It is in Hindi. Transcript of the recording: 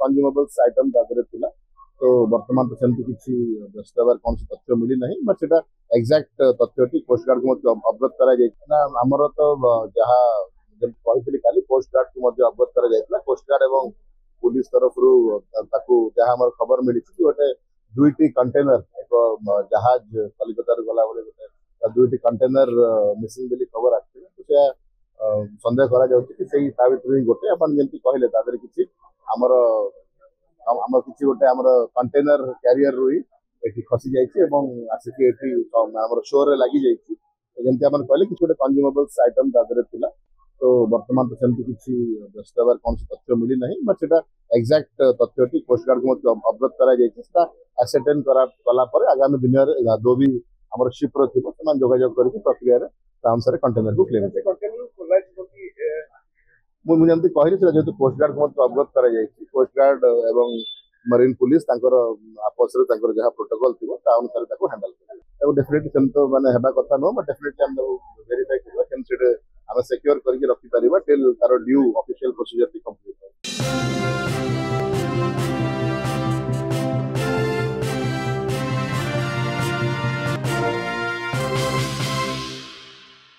कंज्यूमेबल्स आइटम थिला तो वर्तमान तो सेमती किसी व्यस्त हबार कौन तथ्य मिली ना बट से एक्जाक्ट तथ्य कोस्ट गार्ड को अवगत करामर तो जहाँ कही काली कोस्ट गार्ड को अवगत करा कोस्ट गार्ड और पुलिस तरफ जहाँ खबर मिली गोटे दुईटी कंटेनर एक जहाज कलिकता गला गोटे दुईटी कंटेनर मिसिंग बोली खबर आती तो सन्देह करा गोटे अपन जमी कहले कि आमर आम किसी गोटे आमर कंटेनर क्यारियर रु ही खसी जाइए आसिक शो रे लगी जाइए तो जमी आप कहले कि गोटे कंज्यूमेबल्स आइटम थिला तो वर्तमान तो सेमती किसी व्यस्त हबार कौन तथ्य मिली ना बट से एक्जाक्ट तथ्य कोस्ट गार्ड को अवगत करा एसेटेन कला आगामी दिन में जो भी आम शिप्र थी जोगाजोग कर प्रक्रिया अनुसार कंटेनर को क्लीन मुझे कहली जेहतु कोस्ट गार्ड को अवगत करा कोस्ट गार्ड एवं मरीन पुलिस आपस जहाँ प्रोटोकॉल थी अनुसार हैंडल डेफिनेटली सेम तो माने हेबा कथा नो बट डेफिनेटली हम वेरीफाई करबा केन आम सिक्योर करके रखी पारिबा टिल तार ड्यू ऑफिशियल प्रोसीजर कंप्लीट